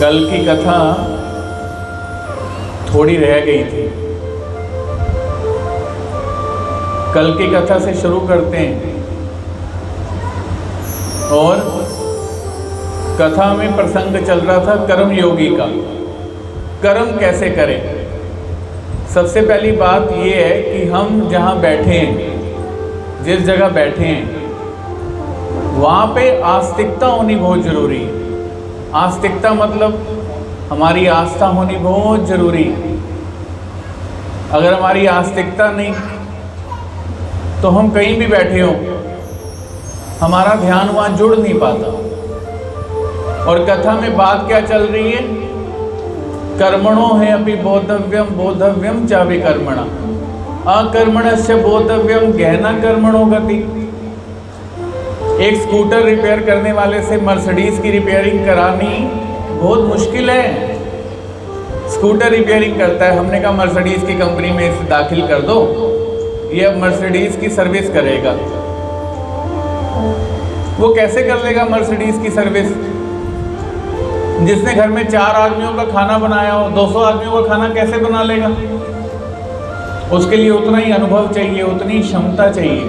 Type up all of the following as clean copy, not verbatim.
कल की कथा थोड़ी रह गई थी। कल की कथा से शुरू करते हैं। और कथा में प्रसंग चल रहा था कर्म योगी का। कर्म कैसे करें? सबसे पहली बात यह है कि हम जहाँ बैठे हैं, जिस जगह बैठे हैं, वहाँ पे आस्तिकता होनी बहुत ज़रूरी है। आस्तिकता मतलब हमारी आस्था होनी बहुत ज़रूरी है। अगर हमारी आस्तिकता नहीं तो हम कहीं भी बैठे हो, हमारा ध्यान वहाँ जुड़ नहीं पाता। और कथा में बात क्या चल रही है? कर्मणो है अपि बोधव्यम बोधव्यम च विकर्मणा अकर्मणस्य बोधव्यम गहना कर्मणो गति। एक स्कूटर रिपेयर करने वाले से मर्सिडीज की रिपेयरिंग करानी बहुत मुश्किल है। स्कूटर रिपेयरिंग करता है, हमने कहा मर्सिडीज की कंपनी में इसे दाखिल कर दो, ये अब मर्सिडीज की सर्विस करेगा। वो कैसे कर लेगा मर्सिडीज की सर्विस? जिसने घर में 4 आदमियों का खाना बनाया हो, 200 आदमियों का खाना कैसे बना लेगा? उसके लिए उतना ही अनुभव चाहिए, उतनी क्षमता चाहिए,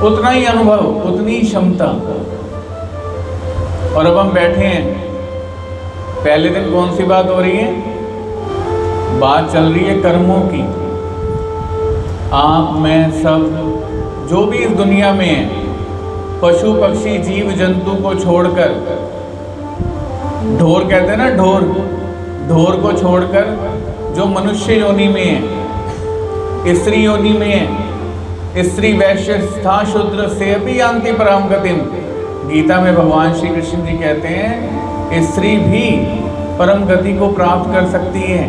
उतना ही अनुभव, उतनी क्षमता। और अब हम बैठे हैं, पहले दिन कौन सी बात हो रही है? बात चल रही है कर्मों की। आप, मैं, सब जो भी इस दुनिया में है, पशु पक्षी जीव जंतु को छोड़कर, ढोर कहते हैं ना, ढोर, ढोर को छोड़कर जो मनुष्य योनि में है, स्त्री योनि में है, स्त्री वैश्य स्था शूद्र से भी यान्ति पराम गतिम। गीता में भगवान श्री कृष्ण जी कहते हैं स्त्री भी परम गति को प्राप्त कर सकती है।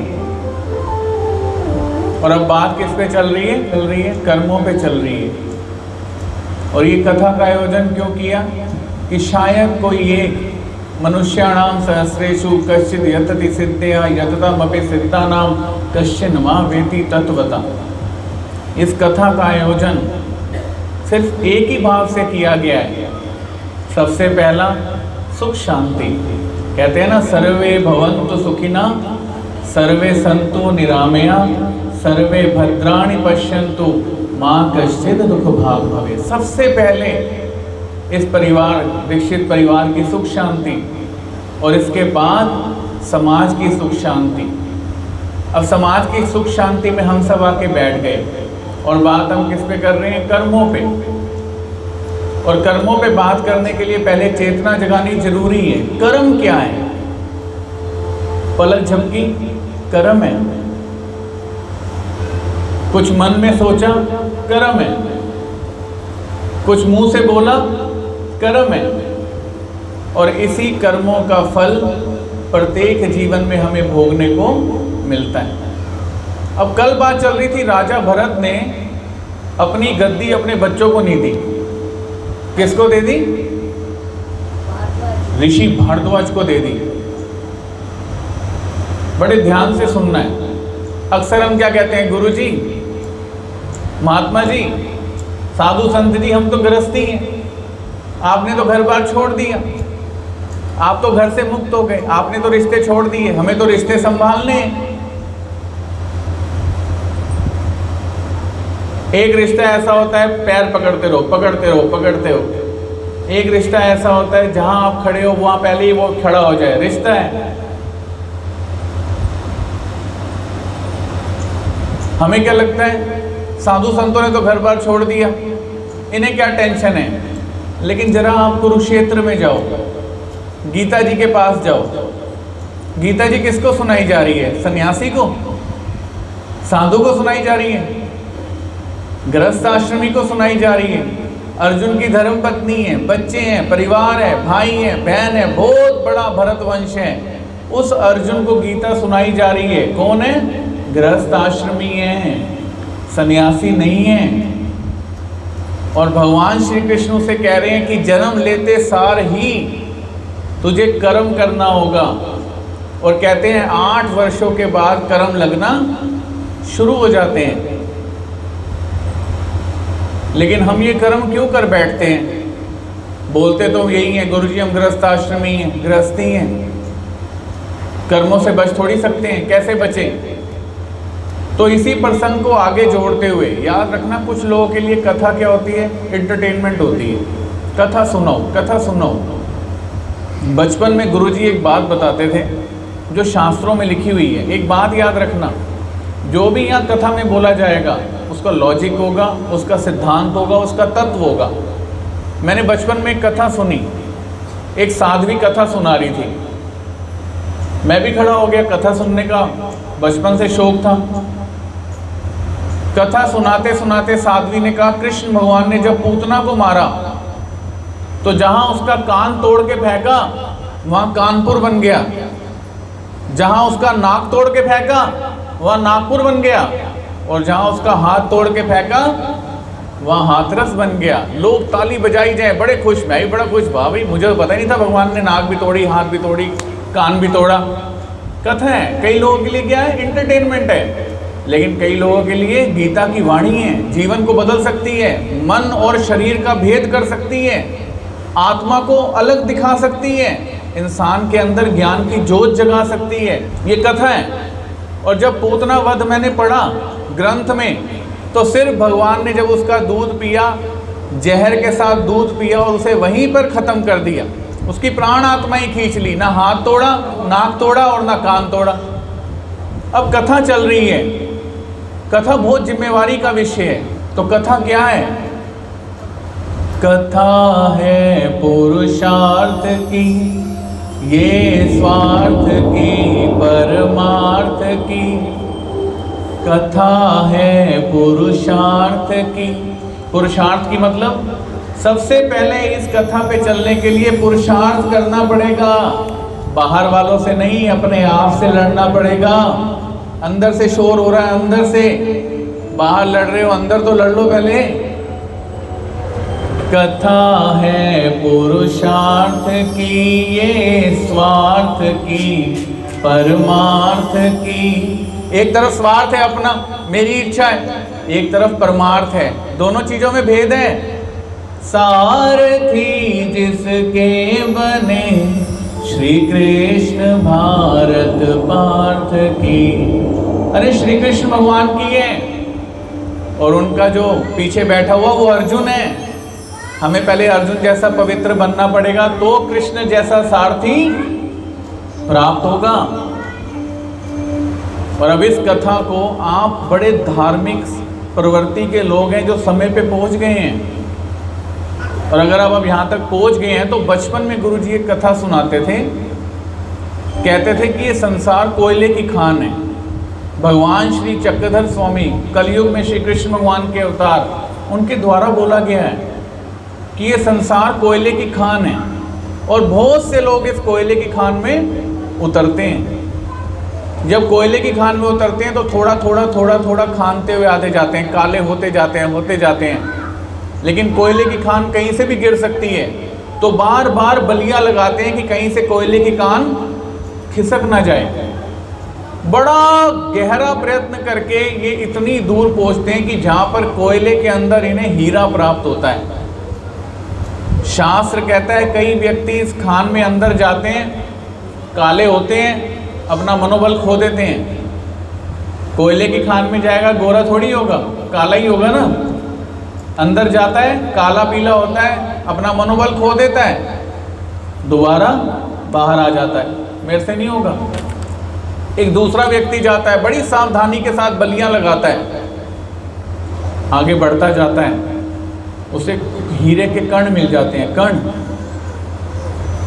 और अब बात किस पे चल रही है? चल रही है कर्मों पे चल रही है। और ये कथा का आयोजन क्यों किया? कि शायद कोई एक मनुष्याणाम सहस्रेषु कश्चित् यतति सिद्धया यततामपि सिद्धानाम कश्चिन् मा वेति तत्वता। इस कथा का आयोजन सिर्फ एक ही भाव से किया गया है। सबसे पहला सुख शांति। कहते हैं ना, सर्वे भवन्तु सुखिना सर्वे सन्तु निरामया सर्वे भद्राणि पश्यन्तु माँ कश्चित् दुख भाग भवे। सबसे पहले इस परिवार, दीक्षित परिवार की सुख शांति, और इसके बाद समाज की सुख शांति। अब समाज की सुख शांति में हम सब आके बैठ गए और बात हम किस पे कर रहे हैं? कर्मों पे। और कर्मों पे बात करने के लिए पहले चेतना जगानी जरूरी है। कर्म क्या है? पलक झपकी कर्म है, कुछ मन में सोचा कर्म है, कुछ मुंह से बोला कर्म है। और इसी कर्मों का फल प्रत्येक जीवन में हमें भोगने को मिलता है। अब कल बात चल रही थी, राजा भरत ने अपनी गद्दी अपने बच्चों को नहीं दी। किसको दे दी? ऋषि भारद्वाज को दे दी। बड़े ध्यान से सुनना है। अक्सर हम क्या कहते हैं? गुरुजी, महात्मा जी, साधु संत जी, हम तो गृहस्थी हैं, आपने तो घर बार छोड़ दिया, आप तो घर से मुक्त हो गए, आपने तो रिश्ते छोड़ दिए, हमें तो रिश्ते संभालने हैं। एक रिश्ता ऐसा होता है पैर पकड़ते रहो पकड़ते रहो पकड़ते रहो। एक रिश्ता ऐसा होता है जहां आप खड़े हो वहां पहले ही वो खड़ा हो जाए। रिश्ता है। हमें क्या लगता है? साधु संतों ने तो घर बार छोड़ दिया, इन्हें क्या टेंशन है? लेकिन जरा आप कुरुक्षेत्र में जाओ, गीता जी के पास जाओ। गीता जी किसको सुनाई जा रही है? सन्यासी को, साधु को सुनाई जा रही है, गृहस्थ आश्रमी को सुनाई जा रही है। अर्जुन की धर्म पत्नी है, बच्चे हैं, परिवार है, भाई है, बहन है, बहुत बड़ा भरत वंश है। उस अर्जुन को गीता सुनाई जा रही है। कौन है? गृहस्थ आश्रमी है, सन्यासी नहीं है। और भगवान श्री कृष्ण से कह रहे हैं कि जन्म लेते सार ही तुझे कर्म करना होगा। और कहते हैं 8 वर्षों के बाद कर्म लगना शुरू हो जाते हैं। लेकिन हम ये कर्म क्यों कर बैठते हैं? बोलते तो यही है, गुरुजी हम गृहस्थ आश्रमी हैं, गृहस्थी हैं, कर्मों से बच थोड़ी सकते हैं, कैसे बचें? तो इसी प्रसंग को आगे जोड़ते हुए याद रखना, कुछ लोगों के लिए कथा क्या होती है? एंटरटेनमेंट होती है। कथा सुनो, कथा सुनो। बचपन में गुरुजी एक बात बताते थे जो शास्त्रों में लिखी हुई है। एक बात याद रखना, जो भी यहाँ कथा में बोला जाएगा उसका लॉजिक होगा, उसका सिद्धांत होगा, उसका तत्व होगा। मैंने बचपन में एक कथा सुनी, एक साध्वी कथा सुना रही थी। मैं भी खड़ा हो गया, कथा सुनने का बचपन से शौक था। कथा सुनाते सुनाते साध्वी ने कहा, कृष्ण भगवान ने जब पूतना को मारा तो जहां उसका कान तोड़ के फेंका वहां कानपुर बन गया, जहां उसका नाक तोड़ के फेंका वहां नागपुर बन गया, और जहां उसका हाथ तोड़ के फेंका वहां हाथरस बन गया। लोग ताली बजाई जाए, बड़े खुश। मैं भी बड़ा खुश, वाह भाई, मुझे तो पता ही नहीं था भगवान ने नाक भी तोड़ी, हाथ भी तोड़ी, कान भी तोड़ा। कथा है, कई लोगों के लिए क्या है? एंटरटेनमेंट है। लेकिन कई लोगों के लिए गीता की वाणी है, जीवन को बदल सकती है, मन और शरीर का भेद कर सकती है, आत्मा को अलग दिखा सकती है, इंसान के अंदर ज्ञान की जोत जगा सकती है। ये कथा है। और जब पूतना वध मैंने पढ़ा ग्रंथ में, तो सिर्फ भगवान ने जब उसका दूध पिया, जहर के साथ दूध पिया और उसे वहीं पर ख़त्म कर दिया, उसकी प्राण आत्मा ही खींच ली। ना हाथ तोड़ा, नाक तोड़ा और ना कान तोड़ा। अब कथा चल रही है, कथा बहुत जिम्मेवारी का विषय है। तो कथा क्या है? कथा है पुरुषार्थ की, ये स्वार्थ की परमार्थ की। कथा है पुरुषार्थ की। पुरुषार्थ की मतलब सबसे पहले इस कथा पे चलने के लिए पुरुषार्थ करना पड़ेगा। बाहर वालों से नहीं, अपने आप से लड़ना पड़ेगा। अंदर से शोर हो रहा है, अंदर से, बाहर लड़ रहे हो, अंदर तो लड़ लो पहले। कथा है पुरुषार्थ की, ये स्वार्थ की परमार्थ की। एक तरफ स्वार्थ है अपना, मेरी इच्छा है, एक तरफ परमार्थ है। दोनों चीजों में भेद है। सारथी जिसके बने, श्री कृष्ण भारत पार्थ की। अरे श्री कृष्ण भगवान की है, और उनका जो पीछे बैठा हुआ वो अर्जुन है। हमें पहले अर्जुन जैसा पवित्र बनना पड़ेगा, तो कृष्ण जैसा सारथी प्राप्त होगा। और अब इस कथा को आप बड़े धार्मिक प्रवृत्ति के लोग हैं जो समय पे पहुंच गए हैं, और अगर आप अब यहाँ तक पहुंच गए हैं तो बचपन में गुरुजी एक कथा सुनाते थे, कहते थे कि ये संसार कोयले की खान है। भगवान श्री चक्रधर स्वामी कलयुग में श्री कृष्ण भगवान के अवतार, उनके द्वारा बोला गया है कि ये संसार कोयले की खान है, और बहुत से लोग इस कोयले की खान में उतरते हैं। जब कोयले की खान में उतरते हैं तो थोड़ा थोड़ा थोड़ा थोड़ा खानते हुए आते जाते हैं, काले होते जाते हैं, होते जाते हैं। लेकिन कोयले की खान कहीं से भी गिर सकती है, तो बार बार बलियां लगाते हैं कि कहीं से कोयले की खान खिसक ना जाए। बड़ा गहरा प्रयत्न करके ये इतनी दूर पहुंचते हैं कि जहाँ पर कोयले के अंदर इन्हें हीरा प्राप्त होता है। शास्त्र कहता है कई व्यक्ति इस खान में अंदर जाते हैं, काले होते हैं, अपना मनोबल खो देते हैं। कोयले की खान में जाएगा, गोरा थोड़ी होगा, काला ही होगा ना। अंदर जाता है, काला पीला होता है, अपना मनोबल खो देता है, दोबारा बाहर आ जाता है, मेरे से नहीं होगा। एक दूसरा व्यक्ति जाता है, बड़ी सावधानी के साथ बलियां लगाता है, आगे बढ़ता जाता है, उसे हीरे के कण मिल जाते हैं, कण।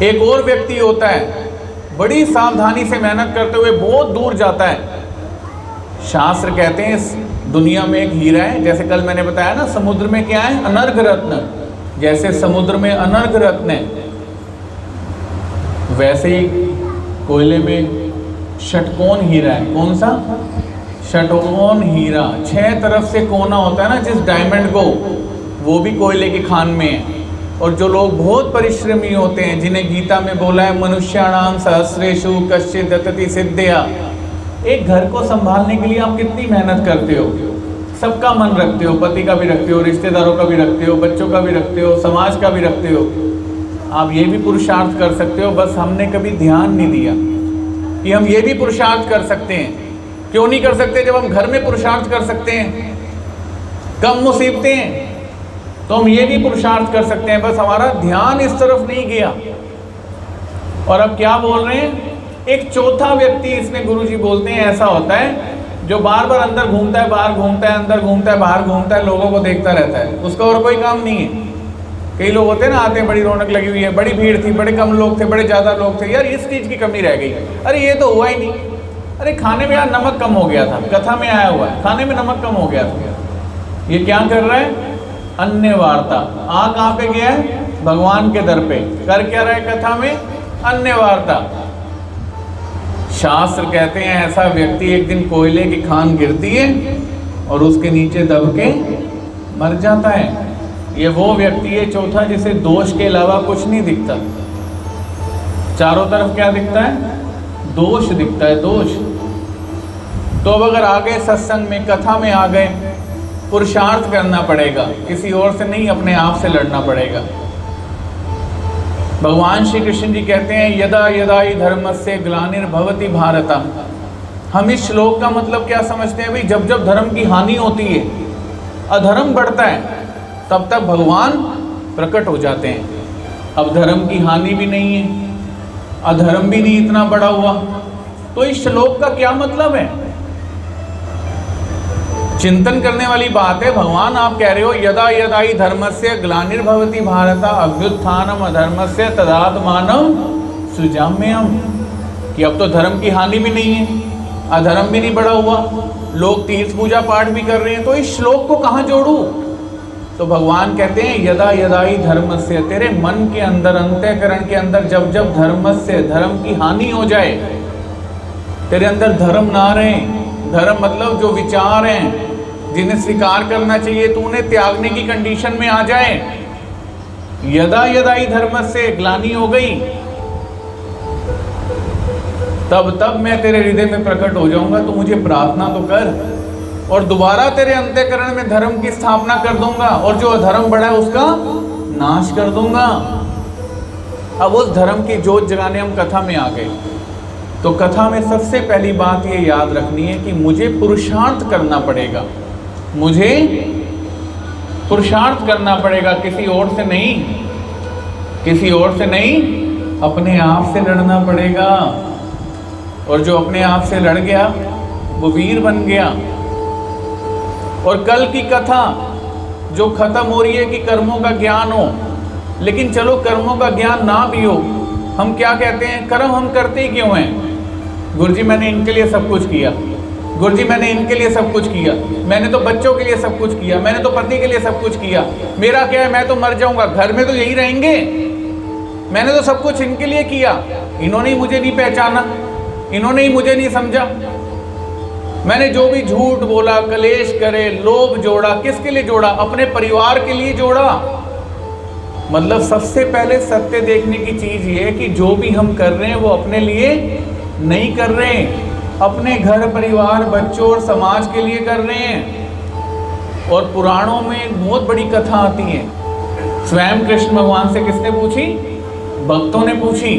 एक और व्यक्ति होता है, बड़ी सावधानी से मेहनत करते हुए बहुत दूर जाता है। शास्त्र कहते हैं इस दुनिया में एक हीरा है, जैसे कल मैंने बताया ना, समुद्र में क्या है? अनर्घ रत्न। जैसे समुद्र में अनर्घ रत्न है, वैसे ही कोयले में षटकोण हीरा है। कौन सा? षटकोण हीरा। 6 तरफ से कोना होता है ना जिस डायमंड को, वो भी कोयले की खान में है। और जो लोग बहुत परिश्रमी होते हैं, जिन्हें गीता में बोला है मनुष्याणाम सहस्रेषु कश्चित् दतति सिद्धया। एक घर को संभालने के लिए आप कितनी मेहनत करते हो, सबका मन रखते हो, पति का भी रखते हो, रिश्तेदारों का भी रखते हो, बच्चों का भी रखते हो, समाज का भी रखते हो। आप ये भी पुरुषार्थ कर सकते हो, बस हमने कभी ध्यान नहीं दिया। कि हम ये भी पुरुषार्थ कर सकते हैं। क्यों नहीं कर सकते जब हम घर में पुरुषार्थ कर सकते हैं? कम मुसीबतें हैं तो हम ये भी पुरुषार्थ कर सकते हैं, बस हमारा ध्यान इस तरफ नहीं गया। और अब क्या बोल रहे हैं, एक चौथा व्यक्ति इसमें गुरुजी बोलते हैं ऐसा होता है जो बार बार अंदर घूमता है, बाहर घूमता है, अंदर घूमता है, बाहर घूमता है, लोगों को देखता रहता है, उसका और कोई काम नहीं है। कई लोग होते हैं ना, आते हैं, बड़ी रौनक लगी हुई है, बड़ी भीड़ थी, बड़े कम लोग थे, बड़े ज़्यादा लोग थे, यार इस चीज़ की कमी रह गई, अरे ये तो हुआ ही नहीं, अरे खाने में यार नमक कम हो गया था, कथा में आया हुआ है खाने में नमक कम हो गया था। ये क्या कर रहा है? अन्य वार्ता। आ कहाँ पे गया है? भगवान के दर पे। कर क्या रहा है कथा में? अन्य वार्ता। शास्त्र कहते हैं ऐसा व्यक्ति एक दिन कोयले की खान गिरती है और उसके नीचे दब के मर जाता है। ये वो व्यक्ति है चौथा जिसे दोष के अलावा कुछ नहीं दिखता। चारों तरफ क्या दिखता है? दोष दिखता है, दोष। तो अब अगर आ गए सत्संग में, कथा में आ गए, पुरुषार्थ करना पड़ेगा, किसी और से नहीं, अपने आप से लड़ना पड़ेगा। भगवान श्री कृष्ण जी कहते हैं यदा यदा हि धर्मस्य ग्लानिर्भवति भारत। हम इस श्लोक का मतलब क्या समझते हैं भाई? जब जब धर्म की हानि होती है, अधर्म बढ़ता है, तब तक भगवान प्रकट हो जाते हैं। अब धर्म की हानि भी नहीं है, अधर्म भी नहीं इतना बड़ा हुआ, तो इस श्लोक का क्या मतलब है? चिंतन करने वाली बात है। भगवान आप कह रहे हो यदा यदा हि धर्मस्य ग्लानिर्भवति भारत अभ्युत्थानम अधर्मस्य तदात्मानं सृजाम्यहम्, कि अब तो धर्म की हानि भी नहीं है, अधर्म भी नहीं बड़ा हुआ, लोग तीर्थ पूजा पाठ भी कर रहे हैं, तो इस श्लोक को कहाँ जोड़ूं? तो भगवान कहते हैं यदा यदा हि धर्मस्य, तेरे मन के अंदर, अंतःकरण के अंदर जब जब धर्मस्य, धर्म की हानि हो जाए, तेरे अंदर धर्म ना रहे, धर्म मतलब जो विचार हैं जिन्हें स्वीकार करना चाहिए तो उन्हें त्यागने की कंडीशन में आ जाए, यदा यदा हि धर्मस्य ग्लानि हो गई, तब मैं तेरे हृदय में प्रकट हो जाऊंगा, तो मुझे प्रार्थना तो कर, और दोबारा तेरे अंतःकरण में धर्म की स्थापना कर दूंगा, और जो अधर्म बढ़ा है उसका नाश कर दूंगा। अब उस धर्म की जोत जगाने हम कथा में आ गए। तो कथा में सबसे पहली बात ये याद रखनी है कि मुझे पुरुषार्थ करना पड़ेगा, मुझे पुरुषार्थ करना पड़ेगा, किसी और से नहीं, किसी और से नहीं, अपने आप से लड़ना पड़ेगा। और जो अपने आप से लड़ गया वो वीर बन गया। और कल की कथा जो खत्म हो रही है कि कर्मों का ज्ञान हो, लेकिन चलो कर्मों का ज्ञान ना भी हो, हम क्या कहते हैं, कर्म हम करते ही क्यों हैं? गुरुजी मैंने इनके लिए सब कुछ किया, गुरुजी मैंने इनके लिए सब कुछ किया, मैंने तो बच्चों के लिए सब कुछ किया, मैंने तो पति के लिए सब कुछ किया, मेरा क्या है, मैं तो मर जाऊंगा, घर में तो यही रहेंगे, मैंने तो सब कुछ इनके लिए किया, इन्होंने ही मुझे नहीं पहचाना, इन्होंने ही मुझे नहीं समझा, मैंने जो भी झूठ बोला, कलेश करे, लोभ जोड़ा, किसके लिए जोड़ा? अपने परिवार के लिए जोड़ा। मतलब सबसे पहले सत्य देखने की चीज ये है कि जो भी हम कर रहे हैं वो अपने लिए नहीं कर रहे हैं, अपने घर परिवार, बच्चों और समाज के लिए कर रहे हैं। और पुराणों में एक बहुत बड़ी कथा आती है, स्वयं कृष्ण भगवान से किसने पूछी? भक्तों ने पूछी,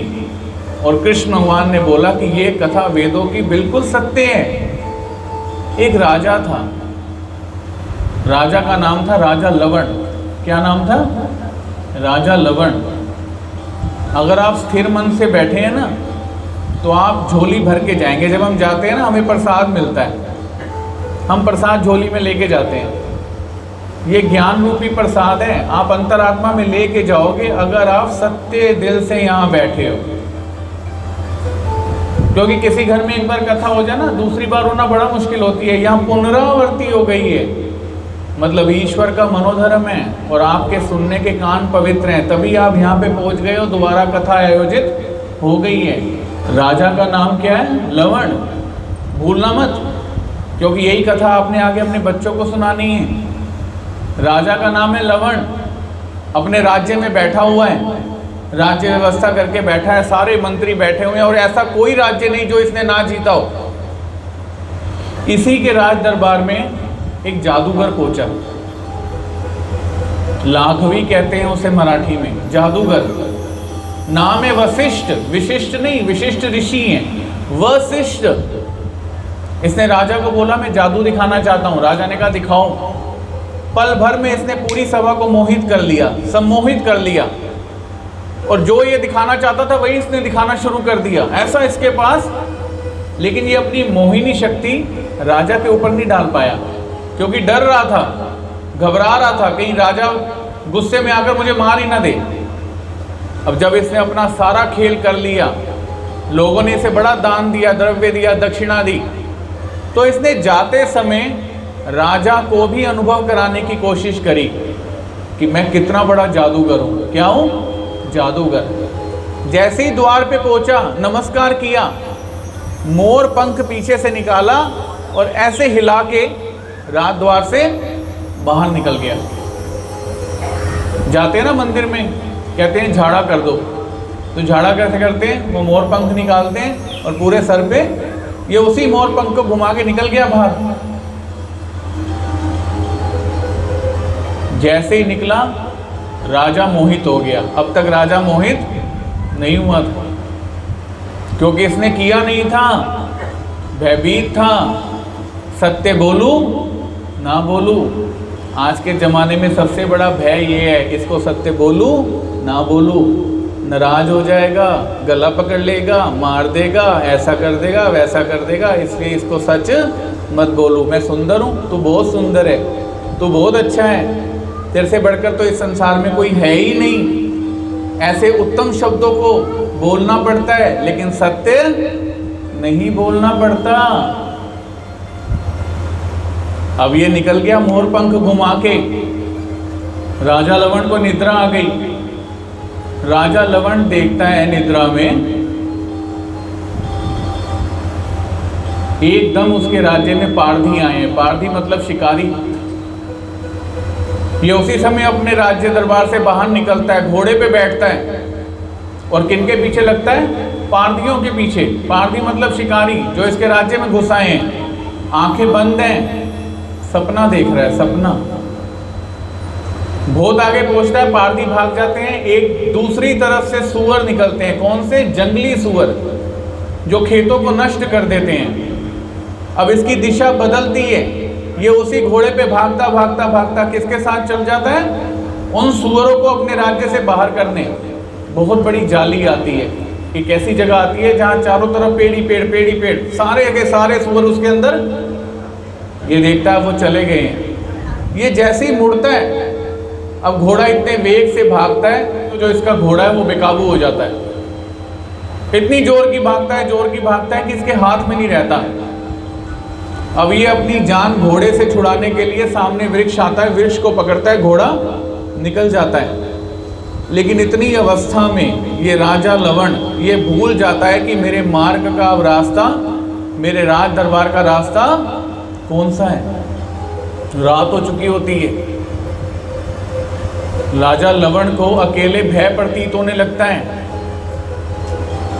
और कृष्ण भगवान ने बोला कि ये कथा वेदों की बिल्कुल सत्य है। एक राजा था, राजा का नाम था राजा लवण। क्या नाम था? राजा लवण। अगर आप स्थिर मन से बैठे हैं ना तो आप झोली भर के जाएंगे। जब हम जाते हैं ना, हमें प्रसाद मिलता है, हम प्रसाद झोली में लेके जाते हैं। ये ज्ञान रूपी प्रसाद है, आप अंतरात्मा में लेके जाओगे अगर आप सत्य दिल से यहाँ बैठे हो। क्योंकि किसी घर में एक बार कथा हो जाए ना, दूसरी बार होना बड़ा मुश्किल होती है। यहाँ पुनरावृत्ति हो गई है, मतलब ईश्वर का मनोधर्म है और आपके सुनने के कान पवित्र हैं, तभी आप यहाँ पे पहुँच गए हो, दोबारा कथा आयोजित हो गई है। राजा का नाम क्या है? लवण। भूलना मत, क्योंकि यही कथा आपने आगे अपने बच्चों को सुनानी है। राजा का नाम है लवण, अपने राज्य में बैठा हुआ है, राज्य व्यवस्था करके बैठा है, सारे मंत्री बैठे हुए हैं, और ऐसा कोई राज्य नहीं जो इसने ना जीता हो। इसी के राज दरबार में एक जादूगर पहुंचा, लाघवी कहते हैं उसे मराठी में, जादूगर। नाम है वशिष्ठ, विशिष्ट नहीं, विशिष्ट ऋषि हैं। वशिष्ठ, इसने राजा को बोला मैं जादू दिखाना चाहता हूँ। राजा ने कहा दिखाओ। पल भर में इसने पूरी सभा को मोहित कर लिया, सम्मोहित कर लिया, और जो ये दिखाना चाहता था वही इसने दिखाना शुरू कर दिया, ऐसा इसके पास। लेकिन ये अपनी मोहिनी शक्ति राजा के ऊपर नहीं डाल पाया, क्योंकि डर रहा था, घबरा रहा था, कहीं राजा गुस्से में आकर मुझे मार ही ना दे। अब जब इसने अपना सारा खेल कर लिया, लोगों ने इसे बड़ा दान दिया, द्रव्य दिया, दक्षिणा दी, तो इसने जाते समय राजा को भी अनुभव कराने की कोशिश करी कि मैं कितना बड़ा जादूगर हूँ। क्या हूँ? जादूगर। जैसे ही द्वार पे पहुंचा, नमस्कार किया, मोर पंख पीछे से निकाला और ऐसे हिला के राज द्वार से बाहर निकल गया। जाते हैं ना मंदिर में, कहते हैं झाड़ा कर दो, तो झाड़ा कैसे करते हैं? वो मोर पंख निकालते हैं और पूरे सर पे, ये उसी मोर पंख को घुमा के निकल गया बाहर। जैसे ही निकला राजा मोहित हो गया। अब तक राजा मोहित नहीं हुआ था, क्योंकि इसने किया नहीं था, भयभीत था। सत्य बोलूं ना बोलूं, आज के ज़माने में सबसे बड़ा भय ये है, इसको सत्य बोलूं ना बोलूं, नाराज हो जाएगा, गला पकड़ लेगा, मार देगा, ऐसा कर देगा, वैसा कर देगा, इसलिए इसको सच मत बोलूं। मैं सुंदर हूँ, तू बहुत सुंदर है, तू बहुत अच्छा है, तेरे से बढ़कर तो इस संसार में कोई है ही नहीं। ऐसे उत्तम शब्दों को बोलना पड़ता है, लेकिन सत्य नहीं बोलना पड़ता। अब ये निकल गया मोर पंख घुमा के। राजा लवण को निद्रा आ गई। राजा लवण देखता है निद्रा में, एकदम उसके राज्य में पारधी आए हैं। पारधी मतलब शिकारी। ये उसी समय अपने राज्य दरबार से बाहर निकलता है, घोड़े पे बैठता है, और किनके पीछे लगता है? पारधियों के पीछे। पारधी मतलब शिकारी, जो इसके राज्य में घुस आए हैं। आंखें बंद हैं, सपना देख रहा है, सपना। बहुत आगे पहुंचता है, पारधी भाग जाते हैं। एक दूसरी तरफ से सुअर निकलते हैं। कौन से? जंगली सुअर, जो खेतों को नष्ट कर देते हैं। अब इसकी दिशा बदलती है, ये उसी घोड़े पे भागता भागता भागता किसके साथ चल जाता है? उन सुअरों को अपने राज्य से बाहर करने। बहुत बड़ी जाली आती है, एक ऐसी जगह आती है जहाँ चारों तरफ पेड़ ही पेड़, पेड़ ही पेड़, सारे के सारे सुअर उसके अंदर। ये देखता है वो चले गए हैं। ये जैसे ही मुड़ता है, अब घोड़ा इतने वेग से भागता है तो जो इसका घोड़ा है वो बेकाबू हो जाता है। इतनी जोर की भागता है, जोर की भागता है कि इसके हाथ में नहीं रहता। अब ये अपनी जान घोड़े से छुड़ाने के लिए सामने वृक्ष आता है, वृक्ष को पकड़ता है, घोड़ा निकल जाता है। लेकिन इतनी अवस्था में ये राजा लवण ये भूल जाता है कि मेरे मार्ग का अब रास्ता, मेरे राज दरबार का रास्ता कौन सा है। रात हो चुकी होती है। राजा लवण को अकेले भय प्रतीत होने लगता है।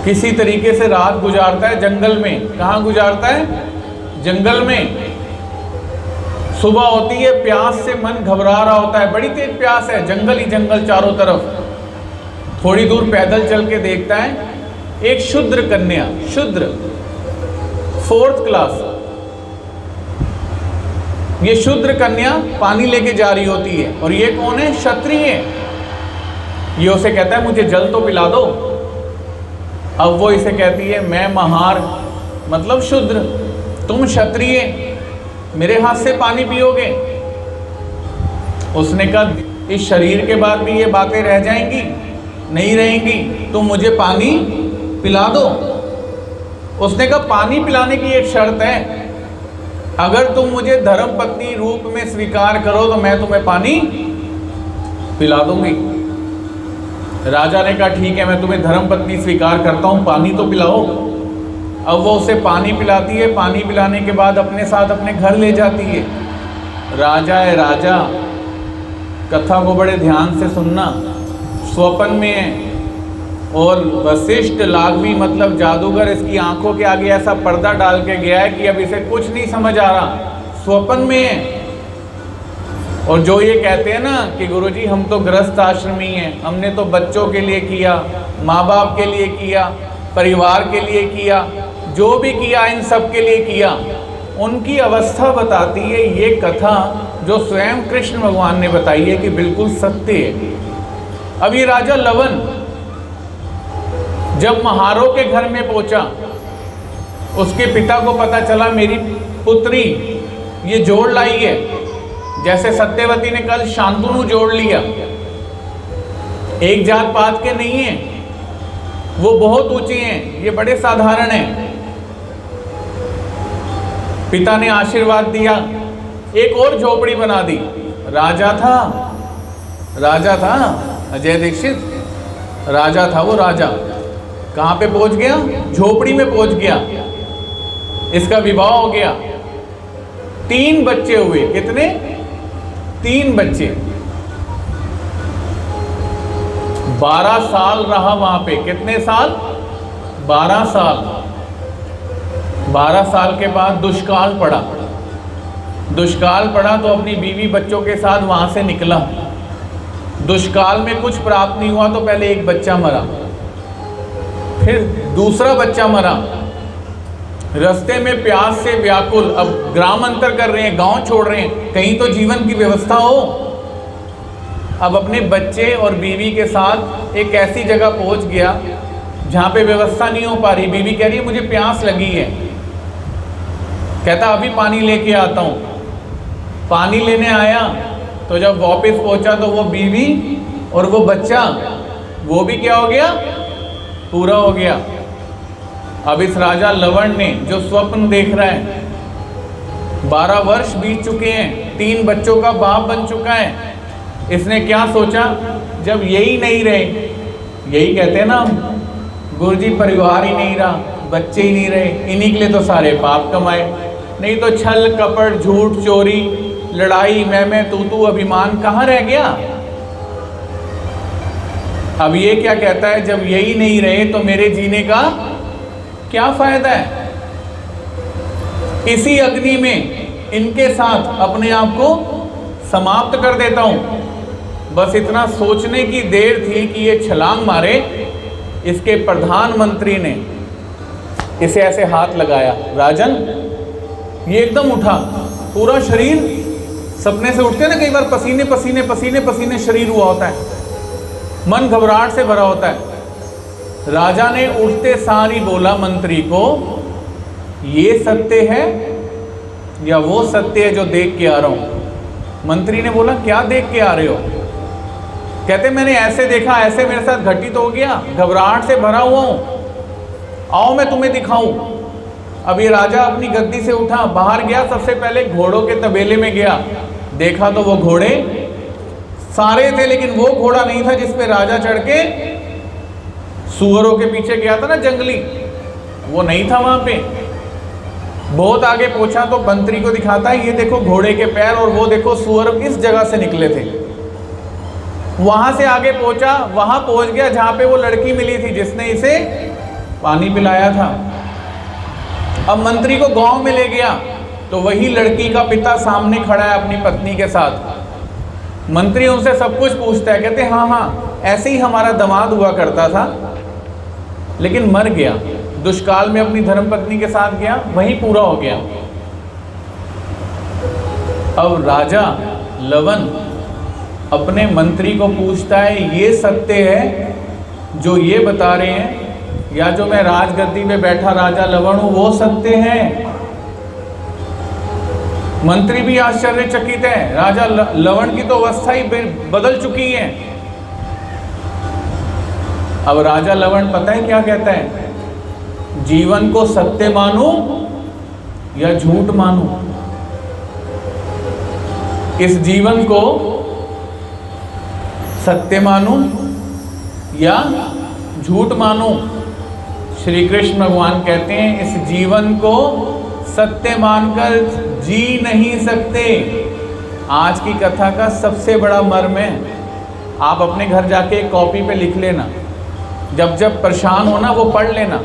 किसी तरीके से रात गुजारता है जंगल में। कहाँ गुजारता है? जंगल में। सुबह होती है, प्यास से मन घबरा रहा होता है, बड़ी तेज प्यास है, जंगल ही जंगल चारों तरफ। थोड़ी दूर पैदल चल के देखता है एक शूद्र कन्या, शूद्र 4th क्लास, ये शूद्र कन्या पानी लेके जा रही होती है। और ये कौन है? क्षत्रिय। ये उसे कहता है मुझे जल तो पिला दो। अब वो इसे कहती है मैं महार मतलब शूद्र, तुम क्षत्रिय, मेरे हाथ से पानी पियोगे? उसने कहा इस शरीर के बाद भी ये बातें रह जाएंगी? नहीं रहेंगी, तुम मुझे पानी पिला दो। उसने कहा पानी पिलाने की एक शर्त है, अगर तुम मुझे धर्मपत्नी रूप में स्वीकार करो तो मैं तुम्हें पानी पिला दूंगी। राजा ने कहा ठीक है, मैं तुम्हें धर्मपत्नी स्वीकार करता हूँ, पानी तो पिलाओ। अब वो उसे पानी पिलाती है। पानी पिलाने के बाद अपने साथ अपने घर ले जाती है। राजा है राजा, कथा को बड़े ध्यान से सुनना। स्वप्न में है और वशिष्ठ लाघवी मतलब जादूगर इसकी आंखों के आगे ऐसा पर्दा डाल के गया है कि अब इसे कुछ नहीं समझ आ रहा। स्वप्न में है। और जो ये कहते हैं ना कि गुरुजी हम तो गृहस्थ आश्रमी हैं, हमने तो बच्चों के लिए किया, माँ बाप के लिए किया, परिवार के लिए किया, जो भी किया इन सब के लिए किया, उनकी अवस्था बताती है ये कथा, जो स्वयं कृष्ण भगवान ने बताई है कि बिल्कुल सत्य है। अब ये राजा लवन जब महारों के घर में पहुंचा, उसके पिता को पता चला मेरी पुत्री ये जोड़ लाई है, जैसे सत्यवती ने कल शांतनु जोड़ लिया, एक जात पात के नहीं है, वो बहुत ऊंचे हैं, ये बड़े साधारण हैं। पिता ने आशीर्वाद दिया, एक और झोपड़ी बना दी। राजा था अजय दीक्षित, राजा था वो राजा। कहाँ पे पहुंच गया? झोपड़ी में पहुंच गया। इसका विवाह हो गया, 3 बच्चे हुए। कितने? 3 बच्चे। 12 साल रहा वहां पे। कितने साल? 12 साल। 12 साल के बाद दुष्काल पड़ा। दुष्काल पड़ा तो अपनी बीवी बच्चों के साथ वहां से निकला। दुष्काल में कुछ प्राप्त नहीं हुआ तो पहले एक बच्चा मरा, फिर दूसरा बच्चा मरा। रास्ते में प्यास से व्याकुल, अब ग्रामांतर कर रहे हैं, गांव छोड़ रहे हैं, कहीं तो जीवन की व्यवस्था हो। अब अपने बच्चे और बीवी के साथ एक ऐसी जगह पहुंच गया जहां पे व्यवस्था नहीं हो पा रही। बीवी कह रही है मुझे प्यास लगी है, कहता अभी पानी लेके आता हूं। पानी लेने आया तो जब वापस पहुंचा तो वो बीवी और वो बच्चा, वो भी क्या हो गया? पूरा हो गया। अब इस राजा लवण ने जो स्वप्न देख रहा है, 12 वर्ष बीत चुके हैं, 3 बच्चों का बाप बन चुका है। इसने क्या सोचा, जब यही नहीं रहे, यही कहते हैं ना गुरुजी, परिवार ही नहीं रहा, बच्चे ही नहीं रहे, इन्हीं के लिए तो सारे पाप कमाए। नहीं तो छल कपट झूठ चोरी लड़ाई मैं तू अभिमान कहाँ रह गया? अब ये क्या कहता है, जब यही नहीं रहे तो मेरे जीने का क्या फायदा है? इसी अग्नि में इनके साथ अपने आप को समाप्त कर देता हूं। बस इतना सोचने की देर थी कि ये छलांग मारे। इसके प्रधानमंत्री ने इसे ऐसे हाथ लगाया, राजन। ये एकदम उठा, पूरा शरीर, सपने से उठते ना कई बार, पसीने पसीने पसीने पसीने शरीर हुआ होता है, मन घबराहट से भरा होता है। राजा ने उठते सार ही बोला मंत्री को, ये सत्य है या वो सत्य है जो देख के आ रहा हूं? मंत्री ने बोला क्या देख के आ रहे हो? कहते मैंने ऐसे देखा, ऐसे मेरे साथ घटित हो गया, घबराहट से भरा हुआ हूं, आओ मैं तुम्हें दिखाऊं। अब ये राजा अपनी गद्दी से उठा, बाहर गया, सबसे पहले घोड़ों के तबेले में गया। देखा तो वो घोड़े सारे थे, लेकिन वो घोड़ा नहीं था जिसपे राजा चढ़ के सुअरों के पीछे गया था ना, जंगली, वो नहीं था वहां पे। बहुत आगे पहुंचा तो मंत्री को दिखाता है, ये देखो घोड़े के पैर और वो देखो सुअर इस जगह से निकले थे। वहां से आगे पहुंचा, वहां पहुंच गया जहां पे वो लड़की मिली थी जिसने इसे पानी पिलाया था। अब मंत्री को गांव में ले गया तो वही लड़की का पिता सामने खड़ा है अपनी पत्नी के साथ। मंत्री उनसे सब कुछ पूछता है, कहते हाँ ऐसे ही हमारा दामाद हुआ करता था, लेकिन मर गया, दुष्काल में अपनी धर्मपत्नी के साथ गया, वहीं पूरा हो गया। अब राजा लवन अपने मंत्री को पूछता है, ये सत्य है जो ये बता रहे हैं, या जो मैं राजगद्दी में बैठा राजा लवण हूं वो सत्य है? मंत्री भी आश्चर्यचकित है, राजा लवण की तो अवस्था ही बदल चुकी है। अब राजा लवण पता है क्या कहता है, जीवन को सत्य मानूं या झूठ मानूं? इस जीवन को सत्य मानूं या झूठ मानूं? श्री कृष्ण भगवान कहते हैं इस जीवन को सत्य मानकर जी नहीं सकते। आज की कथा का सबसे बड़ा मर्म है, आप अपने घर जाके एक कॉपी पे लिख लेना, जब जब परेशान होना वो पढ़ लेना।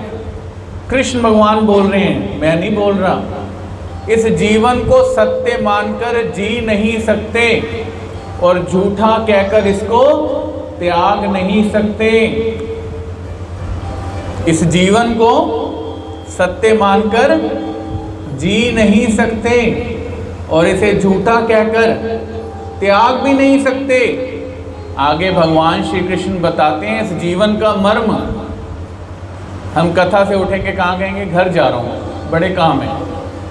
कृष्ण भगवान बोल रहे हैं, मैं नहीं बोल रहा। इस जीवन को सत्य मानकर जी नहीं सकते और झूठा कहकर इसको त्याग नहीं सकते। इस जीवन को सत्य मानकर जी नहीं सकते और इसे झूठा कहकर त्याग भी नहीं सकते। आगे भगवान श्री कृष्ण बताते हैं इस जीवन का मर्म। हम कथा से उठेंगे कहाँ कहेंगे, घर जा रहा हूँ बड़े काम है,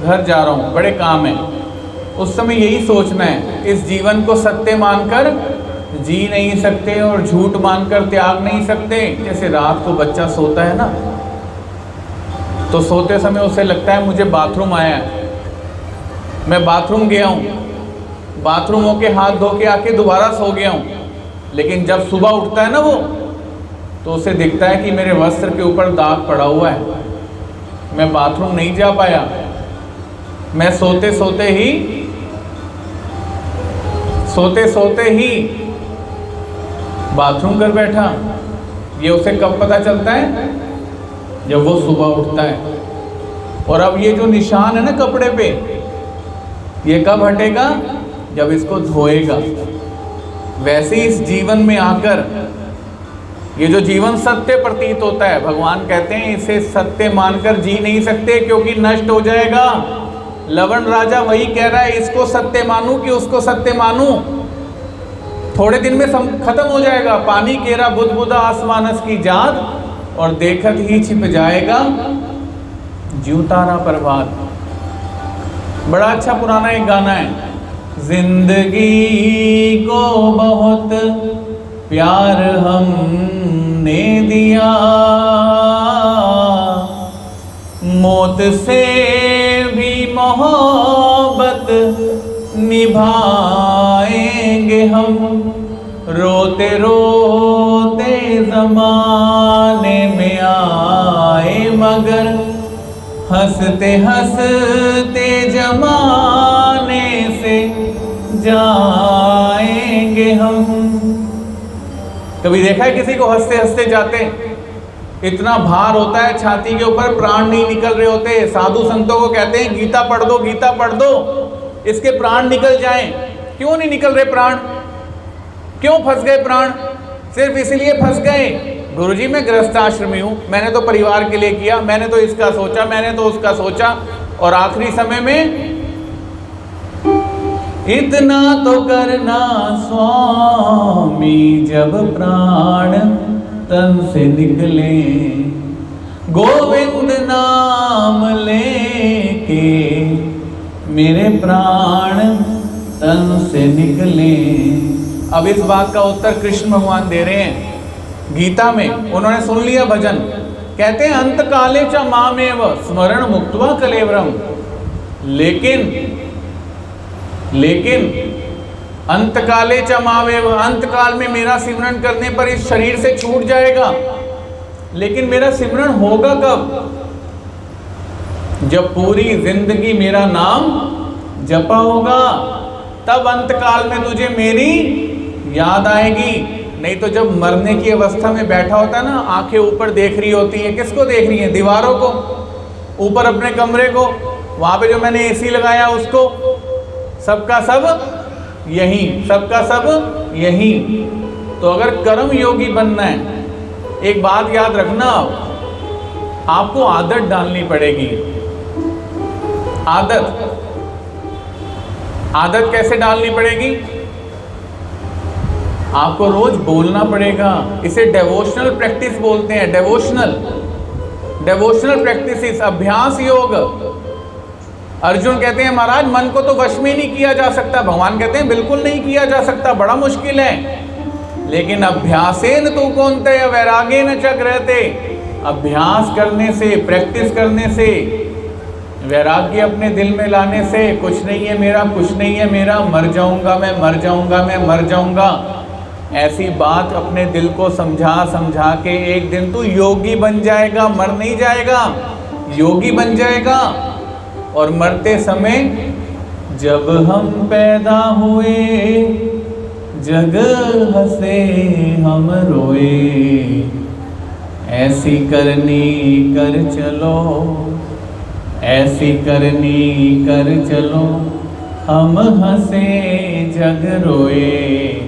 घर जा रहा हूँ बड़े काम है। उस समय यही सोचना है, इस जीवन को सत्य मानकर जी नहीं सकते और झूठ मानकर त्याग नहीं सकते। जैसे रात को बच्चा सोता है ना, तो सोते समय उसे लगता है मुझे बाथरूम आया है, मैं बाथरूम गया हूँ, बाथरूम होके हाथ धो के आके दोबारा सो गया हूँ। लेकिन जब सुबह उठता है ना वो, तो उसे दिखता है कि मेरे वस्त्र के ऊपर दाग पड़ा हुआ है, मैं बाथरूम नहीं जा पाया, मैं सोते सोते ही बाथरूम कर बैठा। ये उसे कब पता चलता है, जब वो सुबह उठता है। और अब ये जो निशान है ना कपड़े पे, ये कब हटेगा, जब इसको धोएगा। वैसे इस जीवन में आकर ये जो जीवन सत्य प्रतीत होता है, भगवान कहते हैं इसे सत्य मानकर जी नहीं सकते क्योंकि नष्ट हो जाएगा। लवण राजा वही कह रहा है, इसको सत्य मानूं कि उसको सत्य मानूं, थोड़े दिन में खत्म हो जाएगा। पानी केरा बुदबुदा आसमानस की जात, और देखत ही छिप जाएगा ज्यों तारा प्रभात। बड़ा अच्छा पुराना एक गाना है, जिंदगी को बहुत प्यार हमने दिया, मौत से भी मोहब्बत निभाएंगे हम, रोते रोते ज़माने में आए मगर हंसते हंसते ज़माने से जाएंगे हम। कभी देखा है किसी को हंसते हंसते जाते? इतना भार होता है छाती के ऊपर, प्राण नहीं निकल रहे होते। साधु संतों को कहते हैं गीता पढ़ दो, गीता पढ़ दो, इसके प्राण निकल जाएं। क्यों नहीं निकल रहे प्राण? क्यों फंस गए प्राण? सिर्फ इसलिए फंस गए, गुरुजी मैं गृहस्थाश्रमी हूँ, मैंने तो परिवार के लिए किया, मैंने तो इसका सोचा, मैंने तो उसका सोचा, और आखिरी समय में इतना तो करना स्वामी जब प्राण तन से निकले, गोविंद नाम लेके मेरे प्राण तन से निकले। अब इस बात का उत्तर कृष्ण भगवान दे रहे हैं गीता में। उन्होंने सुन लिया भजन, कहते हैं अंत काले च मामेव स्मरण मुक्त्वा कलेवरम। लेकिन अंतकाले च मामेव, अंतकाल में मेरा सिमरन करने पर इस शरीर से छूट जाएगा। लेकिन मेरा सिमरन होगा कब? जब पूरी जिंदगी मेरा नाम जपा होगा, तब अंतकाल में तुझे मेरी याद आएगी। नहीं तो जब मरने की अवस्था में बैठा होता है ना, आंखें ऊपर देख रही होती हैं, किसको देख रही हैं? दीवारों को, ऊपर अपने कमरे को, वहाँ पे जो मैंने एसी लगाया उसको, सबका सब यही, सबका सब यही। तो अगर कर्म योगी बनना है, एक बात याद रखना, आपको आदत डालनी पड़ेगी। आदत कैसे डालनी पड़ेगी? आपको रोज बोलना पड़ेगा। इसे डेवोशनल प्रैक्टिस बोलते हैं, डेवोशनल प्रैक्टिसेस, अभ्यास योग। अर्जुन कहते हैं महाराज मन को तो वश में नहीं किया जा सकता। भगवान कहते हैं बिल्कुल नहीं किया जा सकता, बड़ा मुश्किल है। लेकिन अभ्यासेन तु कौन्तेय वैरागेन च गृह्यते, अभ्यास करने से, प्रैक्टिस करने से, वैराग्य अपने दिल में लाने से, कुछ नहीं है मेरा, कुछ नहीं है मेरा, मर जाऊंगा मैं, मर जाऊंगा मैं, मर जाऊंगा, ऐसी बात अपने दिल को समझा के एक दिन तू योगी बन जाएगा, मर नहीं जाएगा, योगी बन जाएगा। और मरते समय जब हम पैदा हुए जग हंसे हम रोए, ऐसी करनी कर चलो, ऐसी करनी कर चलो, हम हंसे जग रोए।